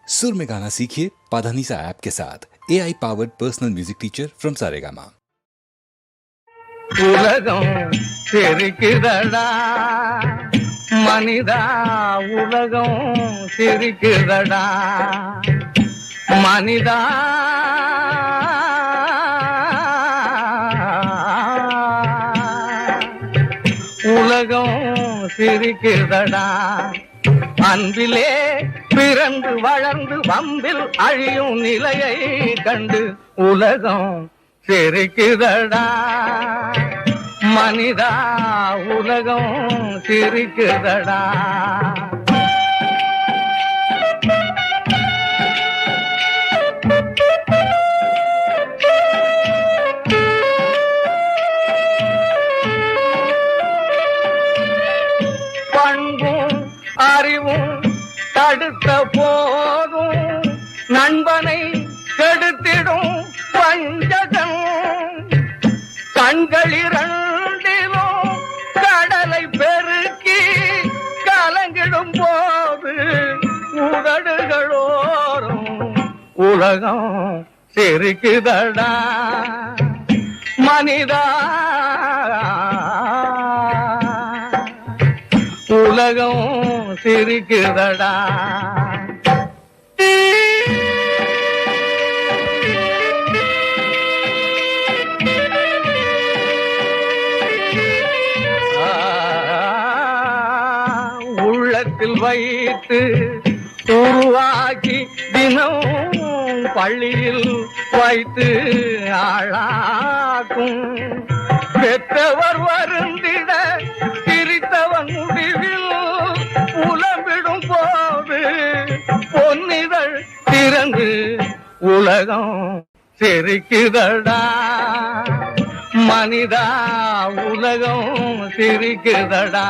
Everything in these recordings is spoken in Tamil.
सुर में गाना सीखिए पाधानीसा ऐप के साथ। AI powered personal music teacher from Saregama. உலகம் சிரிக்குதடா மனிதா, உலகம் சிரிக்குதடா மனிதா. உலகம் சிரிக்குதடா, அன்பிலே பிறந்து வளர்ந்து வம்பில் அழியும் நிலையை கண்டு உலகம் சிரிக்குதடா மனிதா, உலகம் சிரிக்குதடா. பண்பும் அறிவும் தடுத்த போதும் நண்பனை கெடுத்திடும் பஞ்சகம். கண்களிரண்டிலும் கடலை பெருக்கி கலங்கிடும் போது உதடுகளோரும் உலகம் சிரிக்குதடா மனிதா, உலகம் சிரிக்குதடா. உள்ளத்தில் வைத்து உருவாக்கி தினம் பள்ளியில் வைத்து ஆளாக்கும். பெற்றவர் வருந்திட சிரித்தவன் முடிவில் உலம்பிடும் போது பொன்னிதழ் திறந்து உலகம் சிரிக்குதடா மனிதா, உலகம் சிரிக்குதடா.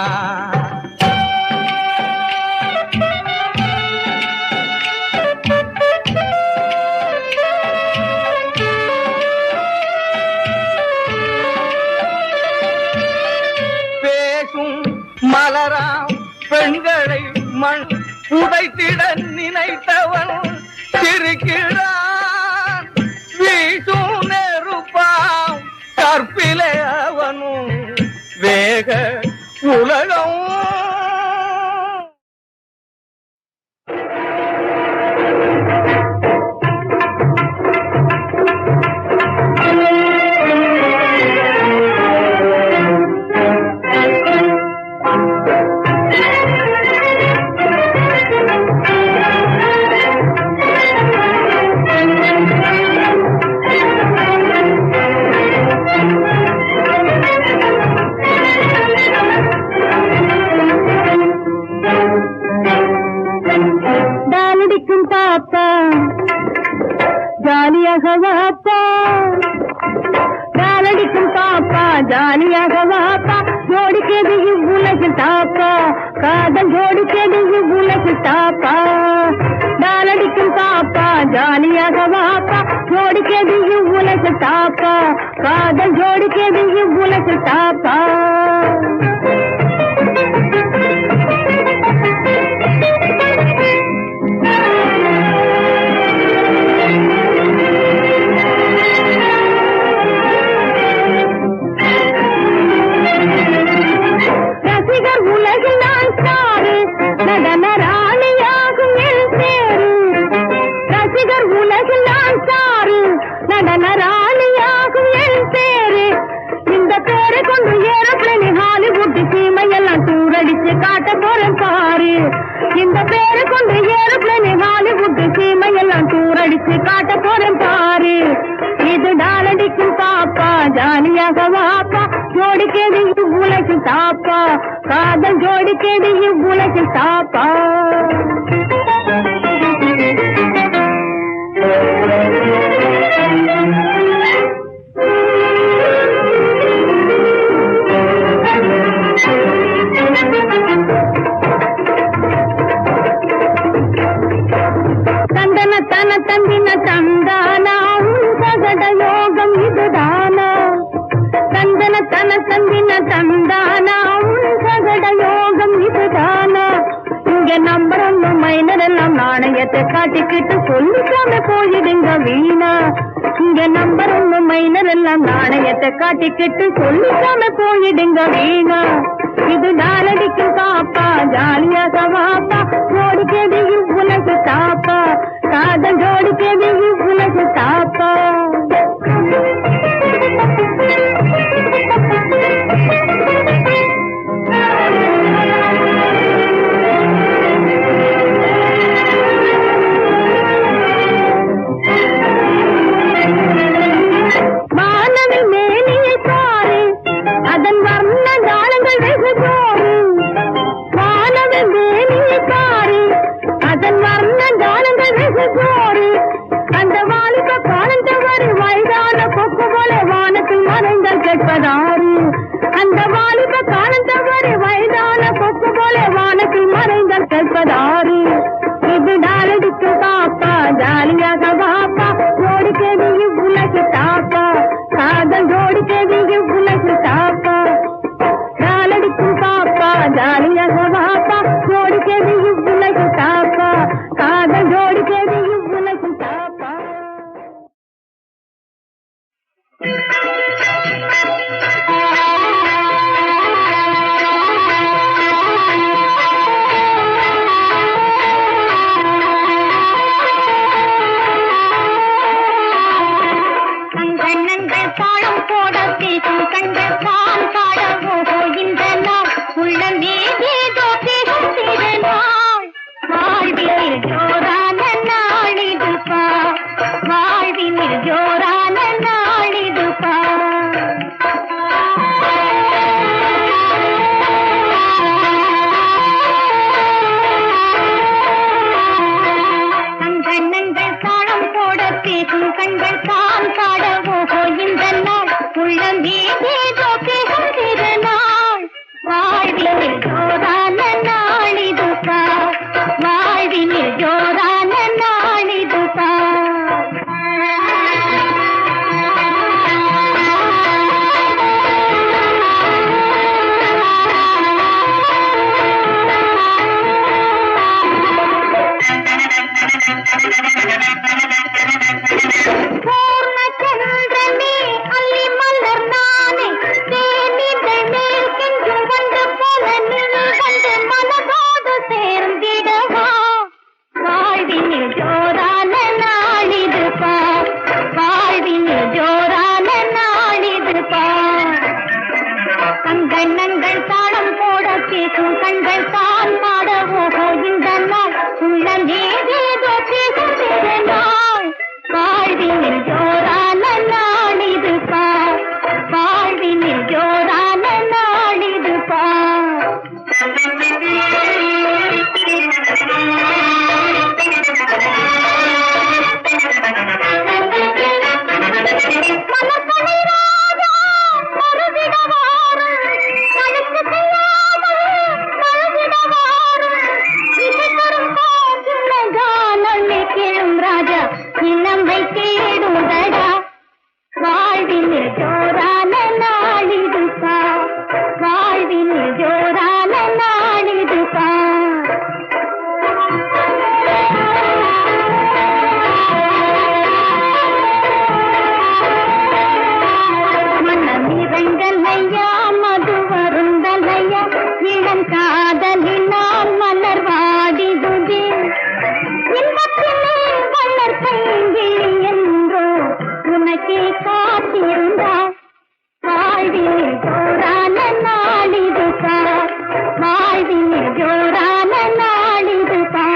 மலராம் பெண்களை மண் புதைத்திட நினைத்தவன் சிரிக்கிறான். வீசும் நெருப்பாம் கற்பிலே அவனும் வேக உலகம். ஜாலியாக வாப்பா, காலடிக்கும் பாப்பா, ஜாலியாக வாப்பா. ஜோடிக்கிறது இவ்வுலகில் தாப்பா, காதல் ஜோடிக்கிறது இவ்வுலகில் தாப்பா. காலடிக்கும் பாப்பா, ஜாலியாக வாப்பா. ஜோடிக்கிறது இவ்வுலகில் தாப்பா, காதல் ஜோடிக்கிறது இவ்வுலகில் தாப்பா. உலகில் நான் சாரு நடன ராணியாகும் என் பேரு. ரசிகர் உலகில் நான் சாரு நடன ராணியாகும் என் பேரு. இந்த பேரை கொண்டு ஏரோப்ளேன் ஹாலிவுட் சீமையெல்லாம் டூரடிச்சு காட்ட போறேன் பாரு. இந்த பேரை கொண்டு ஏரோப்ளேன் ஹாலிவுட் சீமையெல்லாம் டூரடிச்சு காட்ட போறேன் பாரு. இது டாலடிக்கும் பாப்பா, ஜாலியாக வாப்பா. ஜோடிக்கேது இவ்வுலகில் தாப்பா, காதல் ஜோடிக்கேது இவ்வுலகில் தாப்பா. தந்தன தன தந்தின தந்தானா சகட யோகம் இதுதானா. தந்தன தன தந்தின தந்தானா சகட யோகம் இதுதானா. இங்க நம்பர் ஒண்ணு மைனர் எல்லாம் நாணயத்தை காட்டிக்கிட்டு சொல்லிக்காம போயிடுங்க வீணா. இங்க நம்பர் ஒண்ணு மைனர் எல்லாம் நாணயத்தை காட்டிக்கிட்டு சொல்லிக்காம போயிடுங்க வீணா. இது நாளடிக்கும் காப்பா ஜாலியாக வாப்பா, ஜோடிக்கது இவ்வுலகு தாப்பா, காதல் ஜோடிக்கது இவ்வுலகு தாப்பா. வானவில் மேனியை பாரு, அதன் வர்ண ஜாலங்கள் வெகு ஜோறு. வானவில் மேனியை பாரு, அதன் வர்ண ஜாலங்கள் வெகு ஜோறு. அந்த வாலிப காலந்தவரு வயதான கொக்கு போல வானத்தில் மறைந்தால் கேட்பதாரு. அந்த வாலிப காலந்தவரு வயதான கொக்கு போல வானத்தில் மறைந்தால் கேட்பதாரு. இது நாளடிக்கு பாப்பா ஜாலியாக வாப்பா, ஜோடிக்கது இவ்வுலகு தாப்பா, காதல் ஜோடிக்கது இவ்வுலகு தாப்பா. நாளடிக்கும் பாப்பா ஜாலியாக வாப்பா, ஜோடிக்கது இவ்வுலகு தாப்பா, காதல் ஜோடிக்கது இவ்வுலகு தாப்பா. கண்ணங்கள் தாளம் போட பேசும் கண்கள் தான் பாடவோ இந்த நாள் உள்ளமே ஏதோ பேசும் திருநாள். வாழ்வினில் ஜோரான நாளிதுப்பா, வாழ்வினில் ஜோரான நாளிதுப்பா. கண்ணங்கள் தாளம் போட பேசும் கண்கள் தான் பாடவோ இந்த நாள் உள்ளமே ஏதோ பேசும் திருநாள். வாழ்வினில் ஜோரான நாளிதுப்பா, வாழ்வினில் ஜோரான நாளிதுப்பா. பூர்ணச்சந்திரனே அல்லி மலர் நானே, தேனிதழ் மேல் கெஞ்சும் வண்டு போல நீ வந்து மனதோடு சேர்ந்திடவா. வாழ்வினில் ஜோரான நாளிதுப்பா, வாழ்வினில் ஜோரான நாளிதுப்பா. கண்ணங்கள் தாளம் போட பேசும் கண்கள் தான் பாடவோ இந்த நாள் உள்ளமே ஏதோ பேசும் திருநாள். வாழ்வினில் ஜோரான நாளிதுப்பா, வாழ்வினில் ஜோரான நாளிதுப்பா. மனசனை ராஜா மறுவிடவாரும், கழுத்து செய்யாமல் மறுவிடவாரும். இசை தரும் காற்றுள்ள கானமே கேளும் ராஜா, இளமை தேடுதடா. வாழ்வினில் ஜோரான நாளிதுப்பா, வாழ்வினில் ஜோரான நாளிதுப்பா. மனமிரங்கலையா மது வருந்தலையா, இளம் காதலினால் மலர் வாடிதுதே. இன்பத்திலே வளர் கைங்கி என்றோ உனக்கே காத்திருந்தார். வாழ்வினில் ஜோரான நாளிதுப்பா, வாழ்வினில் ஜோரான நாளிதுப்பா.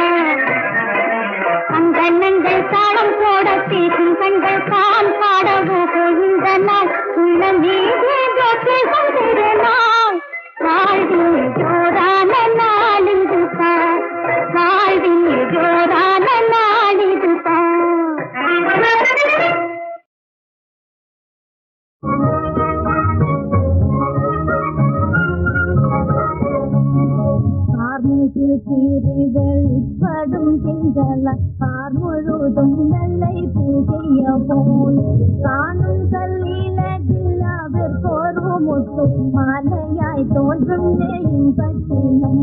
அங்கண்ணங்கள் தாளம் போட பேசும் கண்கள் தான் பாடவோ இந்த நாள் உள்ளமே ஏதோ பேசும் திருநாள். வாழ்வினில் ஜோரான நாளிதுப்பா, வாழ்வினில் ஜோரான நாளிதுப்பா. ஆர்மூசில் சீரிகள் படும் திங்கள ஆர் முழுதும் வெள்ளை பூஜைய போல் காணும் கல்லிலகில் அவர்கொரு முத்தும் மாலையாய் தோன்றும் நெய்யும் பட்டினம்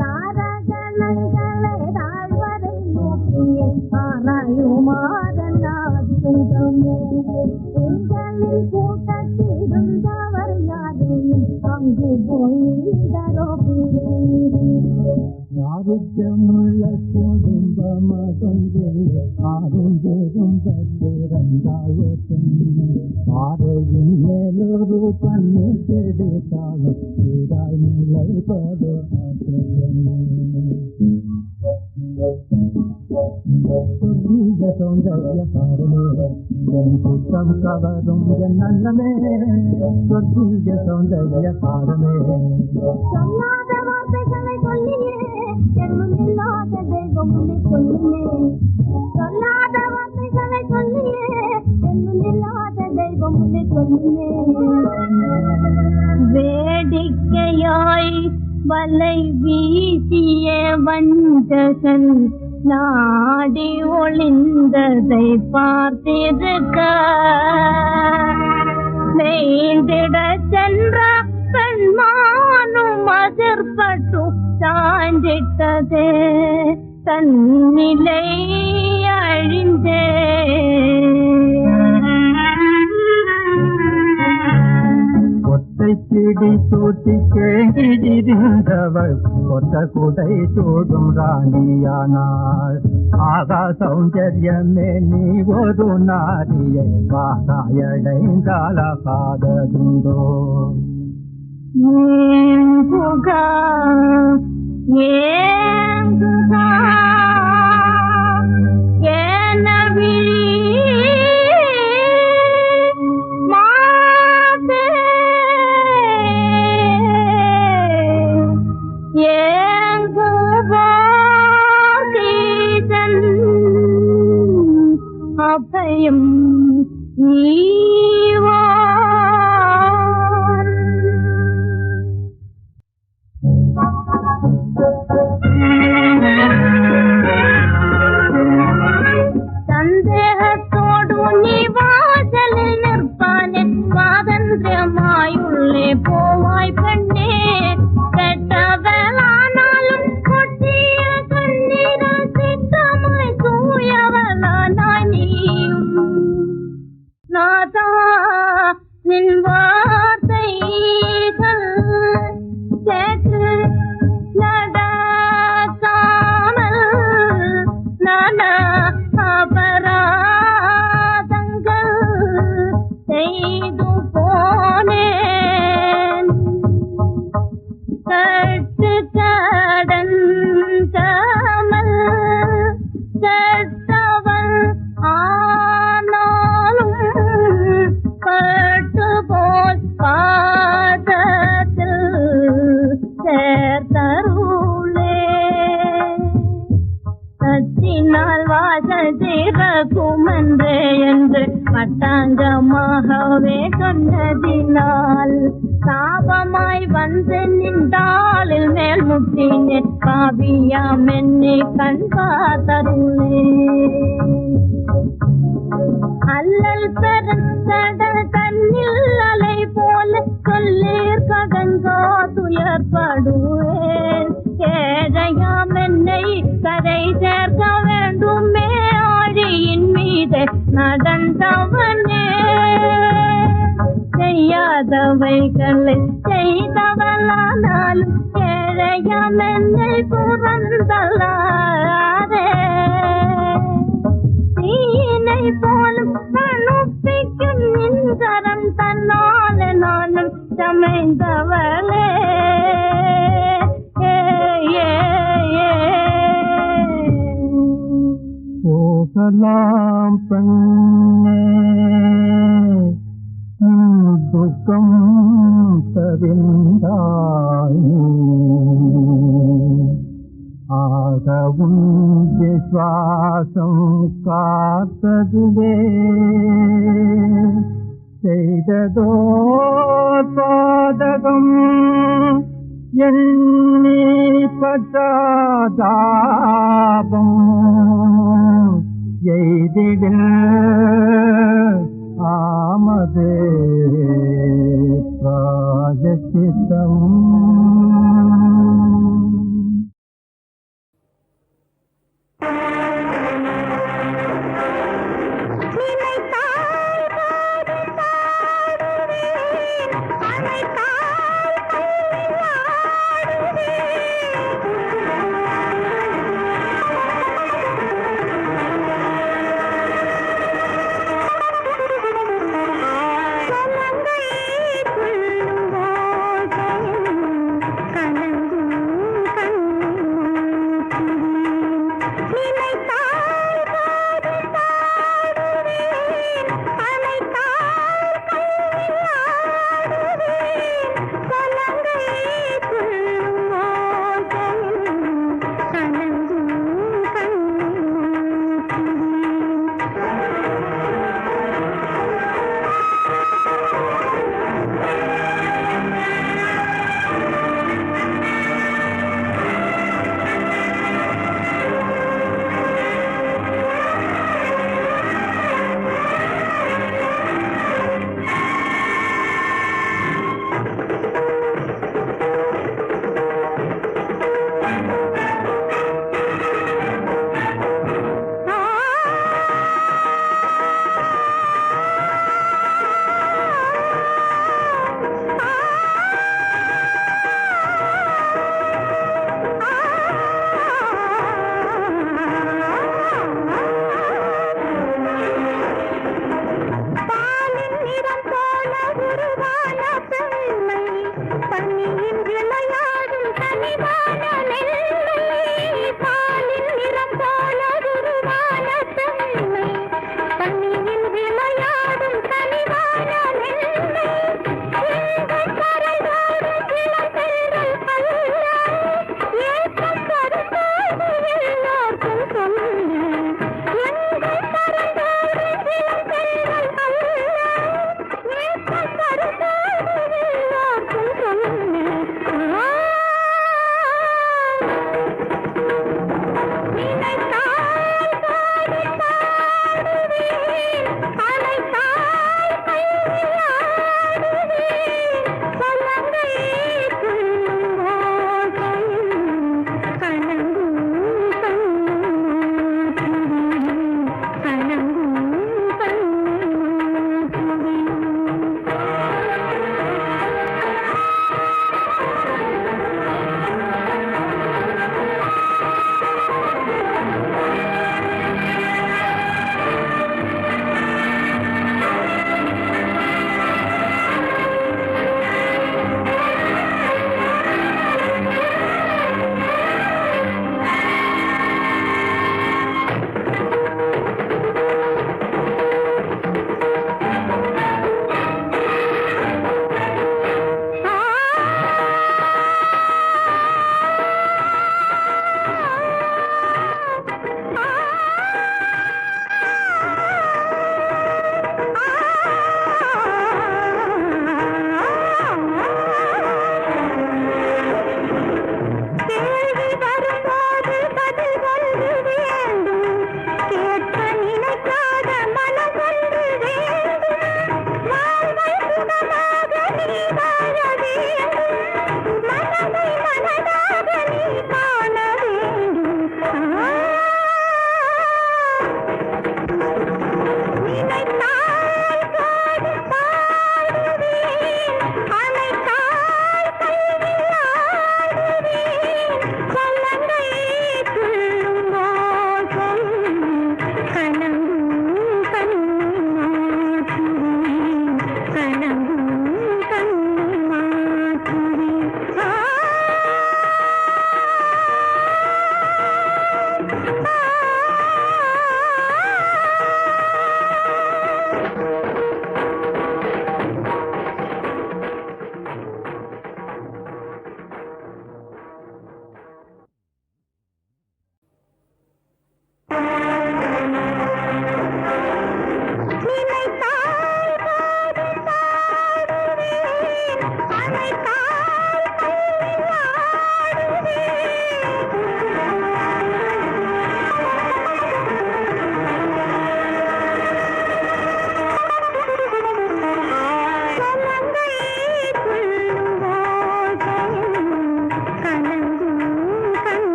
தாரகணங்கள் ஆராயுமாறனாதுங்கமே உங்களின் கூட்டத்திருந்தவர் யாரையும் அங்கு போயிடரோ யாருக்கமுள்ள குடும்பமதொன்றே ஆறும் பேரும் பிறந்தாளோ ஆரையின் மேலொரு பண்ணு கெடுத்தாலும் சீராய் முளைப்பதோ சௌந்தர்ய பாருமே என் குற்றம் கவரும் என் நல்லமே சொர்க்கீய சௌந்தர்ய பாருமே சொல்லாத வார்த்தைகளை சொல்லியே என்னும் இல்லாத தெய்வம் உன்னை சொல்லுமே சொல்லாத வார்த்தைகளை சொல்லியே என்னும் இல்லாத தெய்வம் உன்னை சொல்லுமே வேடிக்கையாய் வலை வீசிய வஞ்சகன் நாடி ஒளிந்ததை பார்த்திருக்க மேய்ந்திட சென்ற பெண்மானும் அதிர்பட்டு சாஞ்சிட்டதே தன்னிலை அழிந்தே ஒத்தை பிடி சூட்டி கேங்கிருந்தவள் ஒத்த குடை சூடும் ராணியானாள் ஆகா சௌந்தர்யமே நீ ஒரு நாரியை காசாயடைந்தாலகாததுண்டோ ஏங்குகா ஏங்குகா ஏன அபயம் ஈவான் சந்தேகத்தோடு நீ வாசலில் நிற்பானே சுவாதந்திரமாயுள்ளே போவாய் பெண்ணே கெட்டவளானாலும் கொட்டிய கண்ணீரால் சித்தமாய் தூயவளானாய் நீயும் நாதா நின் வார்த்தைகள் கேட்டு நடக்காமல் நானா அபராதங்கள் செய்து போனேன் கட்டு கடன் கமல் கட்டவன் ஆனாலும் பட்டு போல் பாதத்தில் சேர்த்தருளே கத்தினால் வாசல் திறக்குமென்றே என்று பட்டாங்கமாகவே சொன்னதினால் சாபமாய் வந்து நின்றாளில் மேல் முட்டினேன் பாவியாம் என்னை கண்பாத்தருளே அல்லல் பெருங்கடல் தன்னில் அலை போல சொல்லீர் கடங்கா துயர்படுவேன் ஏழையாம் என்னை கரை சேர்க்க வேண்டுமே ஆழியின் மீது நடந்தவனே செய்யாதவைகளை செய்தவளானாலும் ஏழையாம் என்னை புறந்தல்லாதே தீனை போலும் அனுப்பிக்கும் நின்கரம் தன்னால் நானும் சமைந்தவளே போகலாம் பெண்ணே துக்கம் தவிந்தாய் ஆகவும் விஸ்வாசம் காத்ததுவே செய்ததோ பாதகம் எண்ணி பச்சாதாபம் எய்திடில் ஆமதே பிராயச்சித்தம்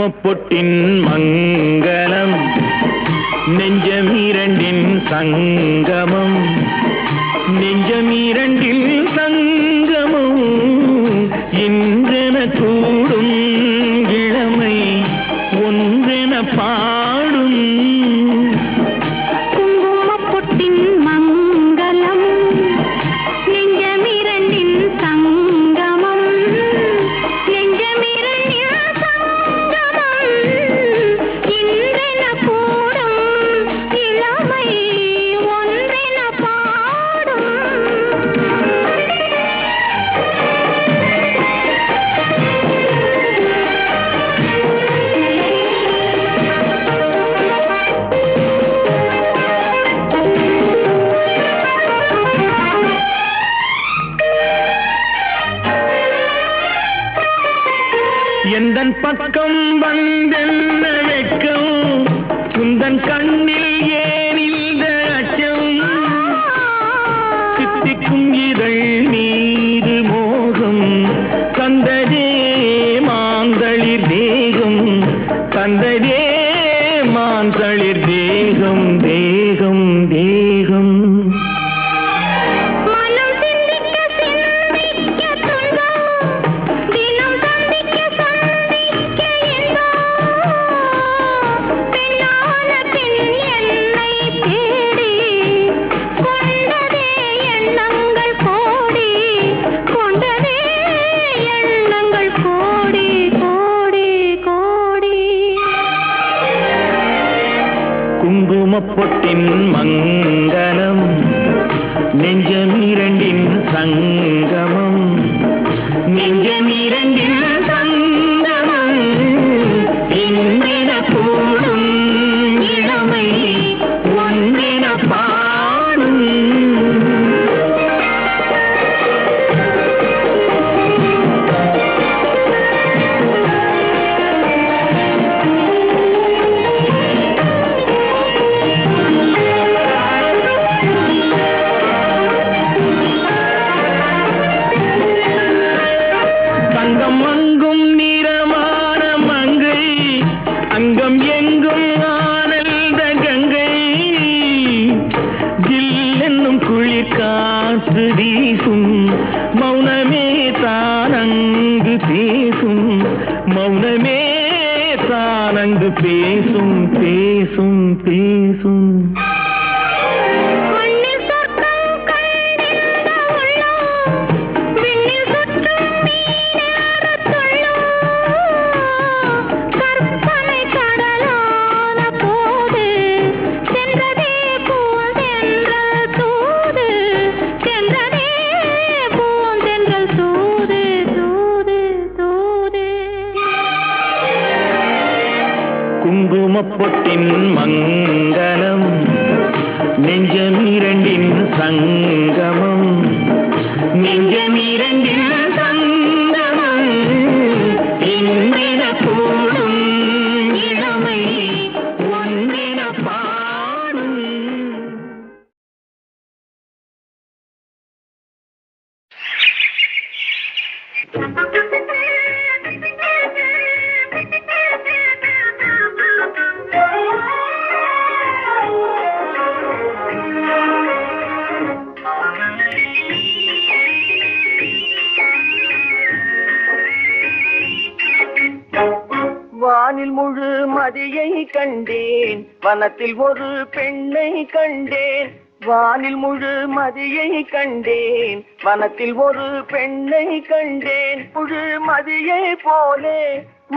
குங்குமப்பொட்டின் மங்களம் நெஞ்சமீரண்டின் சங்கமம் நெஞ்சமீரண்டில் சங்கமம் இன்றென கூடும் இளமை ஒன்றென பாடும் குங்குமப்பொட்டின் மங்களம் நெஞ்சமிரண்டின் சங்கமம் நெஞ்சமிரண்டின் சங்கமம் இன்றென கூடும் இளமை ஒன்றென பாடும் எந்தன் பக்கம் வந்தென்ன வெட்கம் குந்தன் கண்ணில் ஏன் இந்த அச்சம் சித்திக்கும் இதழ் மீது மோகம் தந்ததே மாந்தளிர் தேகம் தந்ததே மாந்தளிர் தேகம் தேகம் தேகம் மனம் சிந்திக்க சிந்திக்க துன்பம் தினம் சந்திக்க சந்திக்க இன்பம் பெண்ணான பெண் என்னை தேடி கொண்டதே எண்ணங்கள் கோடி கொண்டதே எண்ணங்கள் கோடி கோடி கோடி குங்குமப்பொட்டின் மங்களம் நெஞ்சமீரண்டின் சங்கமம் நெஞ்சமீரண்டின் சங்கமம் இன்றென கூடும் இளமை ஒன்றென பாடும் தங்கம் அங்கும் நிறமான மங்கை அங்கம் எங்கும் ஆனந்த கங்கை ஜில் என்னும் குளிர் காற்று வீசும் மௌனமே தானங்கு பேசும் மௌனமே தானங்கு பேசும் பேசும் பேசும் மண்ணில் சொர்க்கம் கண்டிருந்த உள்ளம் விண்ணில் சுற்றும் மீனேறத் துள்ளும் கற்பனை கடலான போது சென்றதே பூந்தென்றல் தூது சென்றதே பூந்தென்றல் தூது தூது தூது குங்குமப்பொட்டின் மங்களம் நெஞ்சமீரண்டின் சங்கமம் நெஞ்சமீரண்டின் சங்கமம் இன்றென கூடும் இளமை ஒன்றென பாடும் வானில் முழு மதியை கண்டேன் வனத்தில் ஒரு பெண்ணை கண்டேன் வானில் முழு மதியை கண்டேன் வனத்தில் ஒரு பெண்ணை கண்டேன் முழு மதியை போலே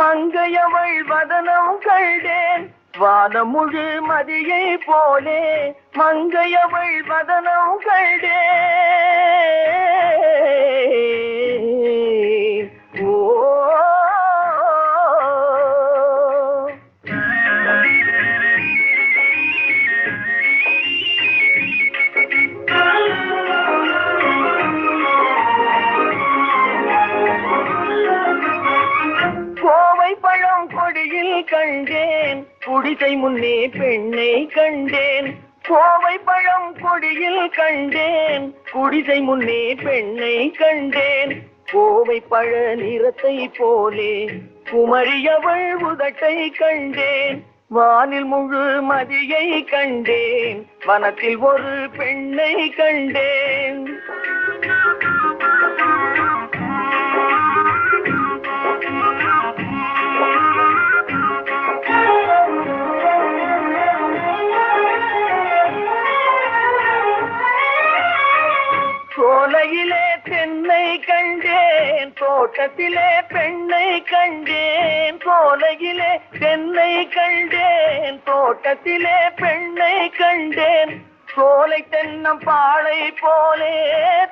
மங்கையவள் வதனம் கண்டேன் வானம் முழு மதியை போலே மங்கையவள் வதனம் கண்டேன் ஓ கோவை பழம் கொடியில் கண்டேன் குடிசை முன்னே பெண்ணை கண்டேன் கோவை பழம் கொடியில் கண்டேன் குடிசை முன்னே பெண்ணை கண்டேன் கோவை பழ நிறத்தை போலே குமரியவள் உதட்டை கண்டேன் வானில் முழு மதியை கண்டேன் வனத்தில் ஒரு பெண்ணை கண்டேன் சோலையிலே தென்னை கண்டேன் தோட்டத்திலே பெண்ணை கண்டேன் சோலையிலே தென்னை கண்டேன் தோட்டத்திலே பெண்ணை கண்டேன் சோலை தென்னம் பாளை போலே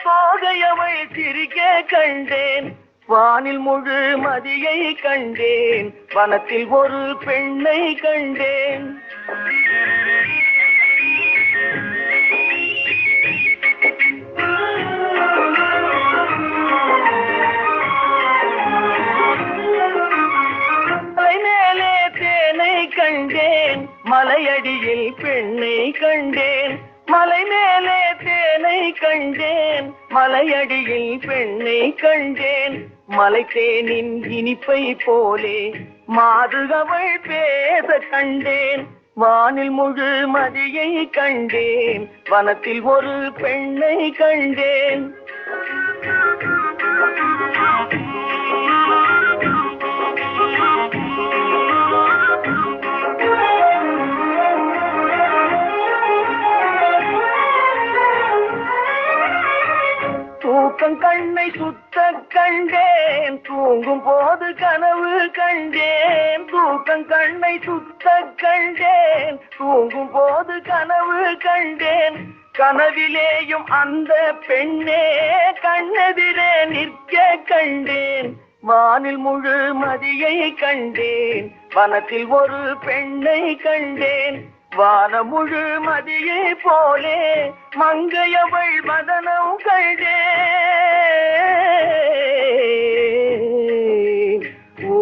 தோகையவள் சிரிக்க கண்டேன் வானில் முழு மதியை கண்டேன் வனத்தில் ஒரு பெண்ணை கண்டேன் கண்டேன் மலையடியில் பெண்ணை கண்டேன் மலை மேலே தேனை கண்டேன் மலையடியில் பெண்ணை கண்டேன் மலை தேனின் இனிப்பை போலே மாதுகவள் பேச கண்டேன் வானில் முழு மதியை கண்டேன் வனத்தில் ஒரு பெண்ணை கண்டேன் தூக்கம் கண்ணை சுத்த கண்டேன் தூங்கும் போது கனவு கண்டேன் தூக்கம் கண்ணை சுத்த கண்டேன் தூங்கும் போது கனவு கண்டேன் கனவிலேயும் அந்த பெண்ணே கண்ணெதிரே நிற்க கண்டேன் வானில் முழு மதியை கண்டேன் வனத்தில் ஒரு பெண்ணை கண்டேன் வானம் முழு மதியை போலே மங்கையவள் வதனம் கண்டேன் ஓ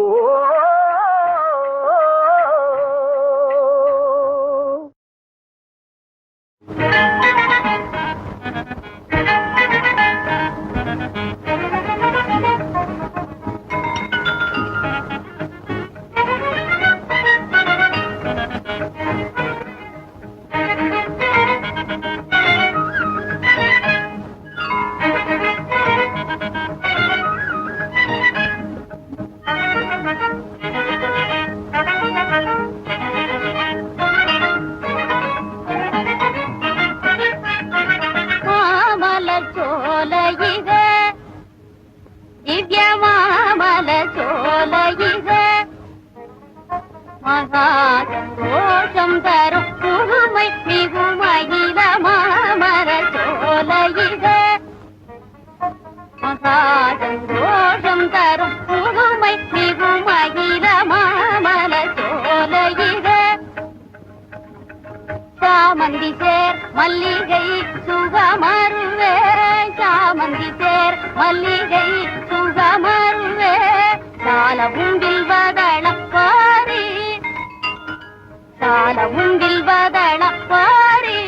மகாசந்தோஷம் தரும் புதுமை மிகுமகில மாமர சோலையிக மகாசந்தோஷம் தரும் புதுமை மிகுமகில மாமர சோலையிக சாமந்தி சேர் மல்லிகை சுகமருவே சாமந்தி சேர் மல்லிகை சுகமருவே சாலவுண்டில் வதளப்பாரி சாலவுண்டில் வதளப்பாரி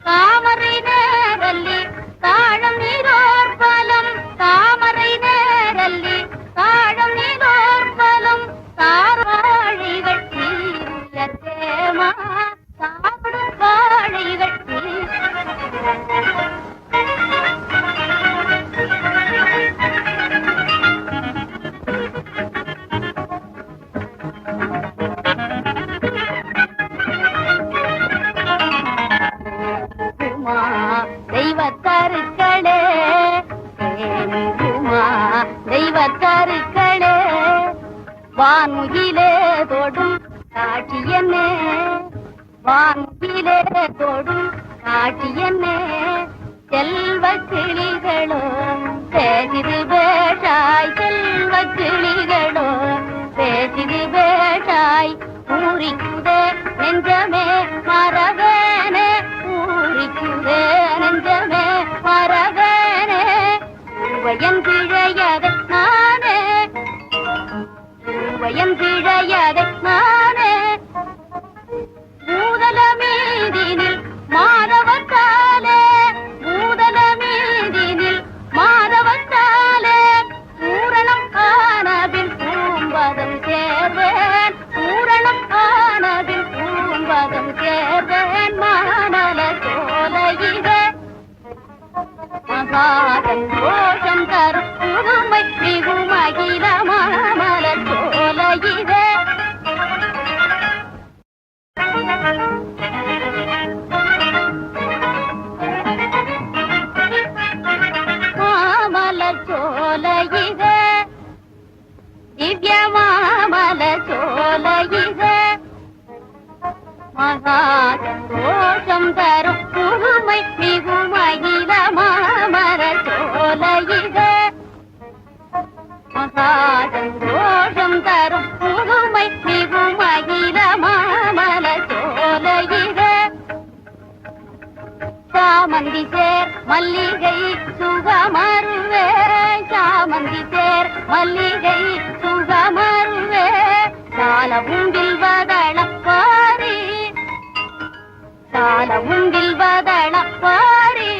தாமரை நேரல்லி தாழம் நீரோர் பலம் தாமரை நேரல்லி தாழம் நீரோர் பலம் தாராழிகள் தீர்த்தேமா சாப்பிடும் காழிகள் தெய்வத்தாருக்களே தெய்வத்தாருக்களே வான்முகிலே தொடும் காட்சியன்னே வான்முகிலே தொடும் காட்சியன்னே செல்வ கிளிகளோ பேசிது பேஷாய் செல்வ கிளிகளோ பேசிது பேஷாய் ஊரிக்குதே நெஞ்சமே மரவேனே ஊரிக்குதே நெஞ்சமே மரவேனே உவயன் பிழையதை நானே உவயன் பிழையதை நானே பூதல மீதினில் மாதவத்தாலே பூதல மீதினில் மாதவத்தாலே இது மகா சந்தோஷம் தரும் புதுமை மிகு மகிழ மாமர சோலை இது மகா சந்தோஷம் தரும் புதுமை மிகு மகிழ மாமர சோலை இது சாமந்தி சேர் மல்லிகை சுகமருவே சாமந்தி சேர் மல்லிகை சுகமருவே சால உண்டில் வதளப்பாரி சால உண்டில் வதளப்பாரி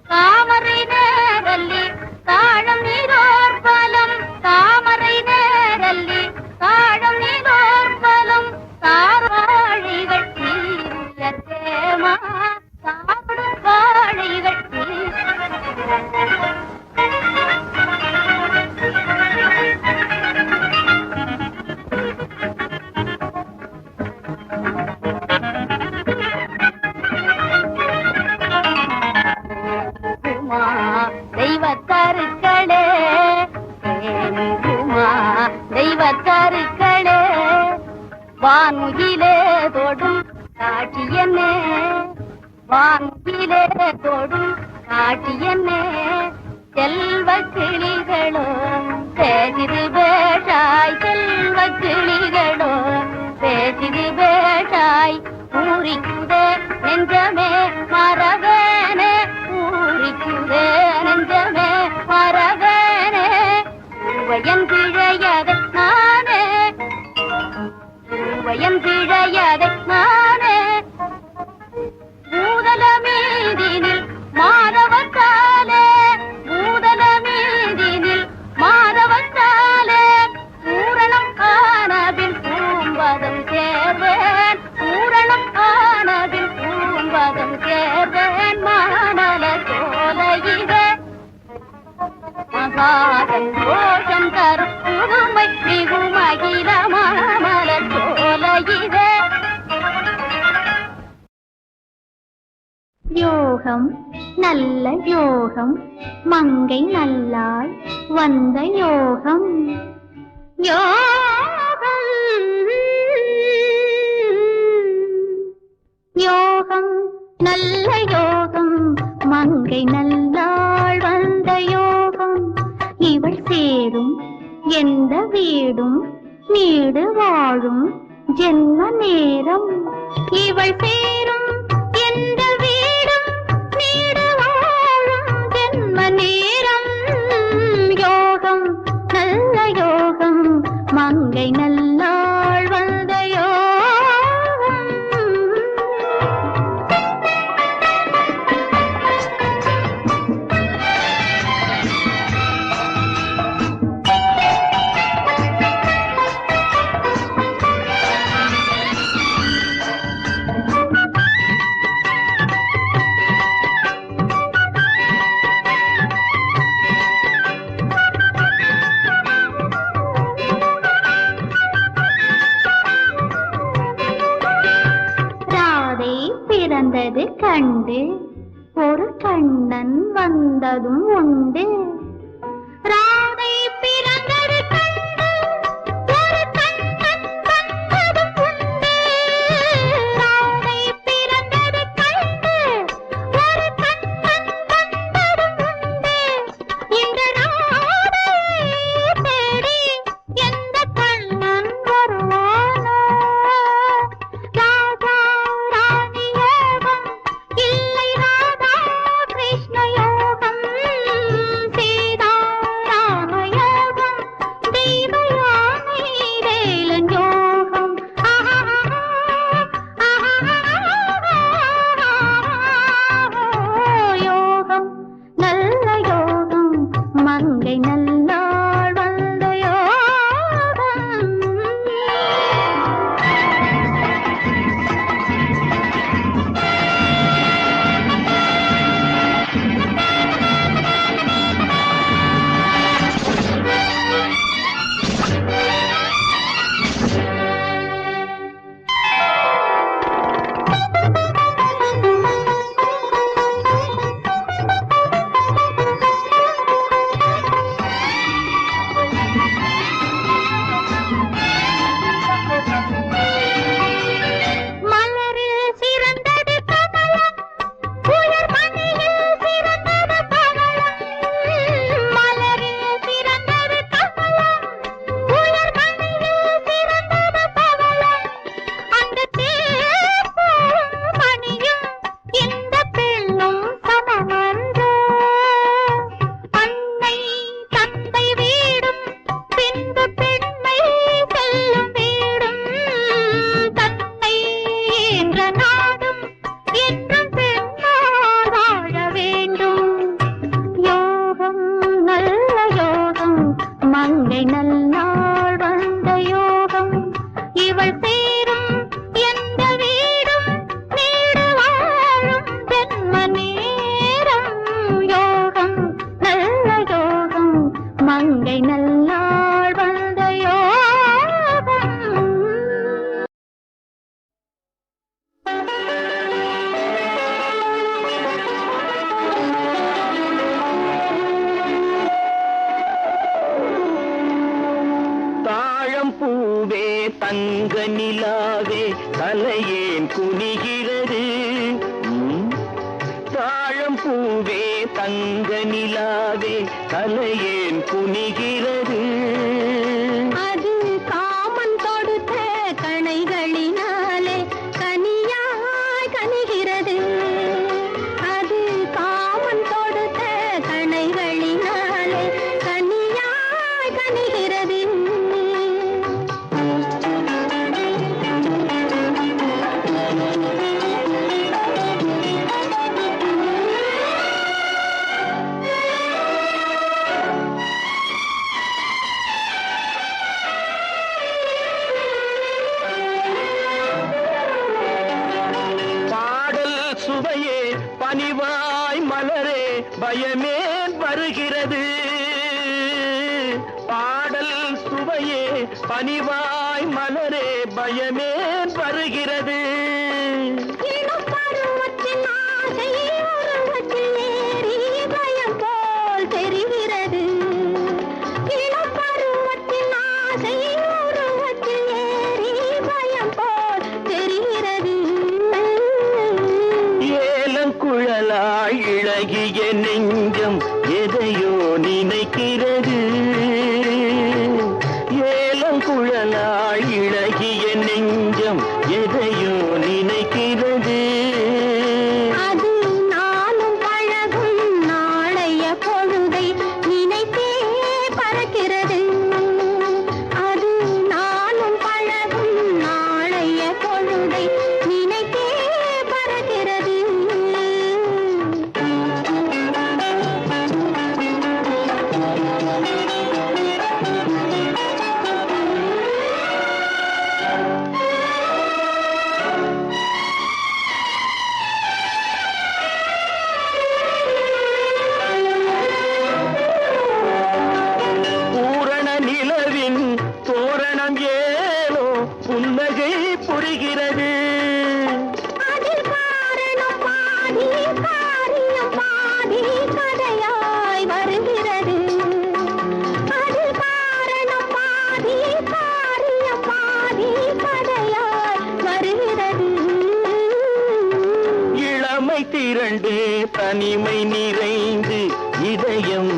தாமரை நேரல்லி தாழம் நீரோர் பலம் தாமரை நேரல்லி தாழம் நீரோர் பலம் தாராழிகள் தீருயர்த்தேமா தாருடும் வாழைகள் தெய்வத்தருக்களே தெய்வத்தருக்களே வான்முகிலே தொடும் காட்சியனே வான்முகிலே தொடும் காட்சியனே செல்வ கிளிகளோ பேசிது பேஷாய் செல்வ கிளிகளோ பேசிது பேஷாய் பூரிக்குதே நெஞ்சமே மரவேனே பூரிக்குதே நெஞ்சமே மரவேனே உவயன் கிழையதை நானே உவயன் கிழையதை நானே பூதல மீதினில் மாதவத்தாலே பூதல மீதினில் மாதவத்தாலே பூரணம் ஆனபின் பூம்பதம் சேர்வேன் பூரணம் ஆனபின் பூம்பதம் சேர்வேன் மாமல சோலையிலே மகா சந்தோஷம் தரும் புதுமை மிகு மகிழ மாமல சோலையிலே யோகம் நல்ல யோகம் மங்கை நல்லாள் வந்த யோகம் யோகம் யோகம் நல்ல யோகம் மங்கை நல்லாள் வந்த யோகம் இவள் சேரும் எந்த வீடும் நீடு வாழும் ஜென்ம நேரம் இவள் சேரும் எந்த வீடும் நீடு வாழும் ஜென்ம நேரம் யோகம் நல்ல யோகம் மங்கை நல்லாள் வந்த யோகம் பிறந்தது கண்டு ஒரு கண்ணன் வந்ததும் உண்டு ராதை பிறந்தது கண்டு ஒரு கண்ணன் வந்ததும் உண்டு ராதை பிறந்தது கண்டு ஒரு கண்ணன் வந்ததும் உண்டு இந்த ராதையை தேடி எந்த கண்ணன் வருவானோ ராதா ராணி யோகம் இல்லை ராதா கிருஷ்ண யோகம் தங்க நிலாவே தலையேன் குனிகிறது தாழம் பூவே தங்க நிலாவே தலையேன் குனிகிறது அது காமன் தொடுத்த கணைகளினாலே கனியாய் கனிகிறது அது காமன் தொடுத்த கணைகளினாலே கனியாய் கனிகிறது சுவையே பனிவாய் மலரே பயமே வருகிறது பாடல் சுவையே பனிவாய் மலரே பயமே வருகிறது பருவத்தின் ஆசை உருவத்தில் ஏறி பயம் போல் தெரிகிறது பருவத்தின் ஆசை உருவத்தில் ஏறி பயம் போல் தெரிகிறது குழலாய் இழகிய நெஞ்சம் எதையோ நினைக்கிறது ஏலம் குழலாய் இழகிய நெஞ்சம் எதையோ நினைக்கிறது அது நானும் பழகும் நாளைய பொழுதை நினைத்தே பறக்கிறது அது நானும் பழகும் நாளைய பொழுதை நினைத்தே பறக்கிறது பூரண நிலவின் தோரணம் ஏனோ புன்னகை புரிகிறது அதில் காரணம் பாதி காரியம் பாதி கதையாய் வருகிறது அதில் காரணம் பாதி காரியம் பாதி கதையாய் வருகிறது இளமை திரண்டு தனிமை நிறைந்து இதயம்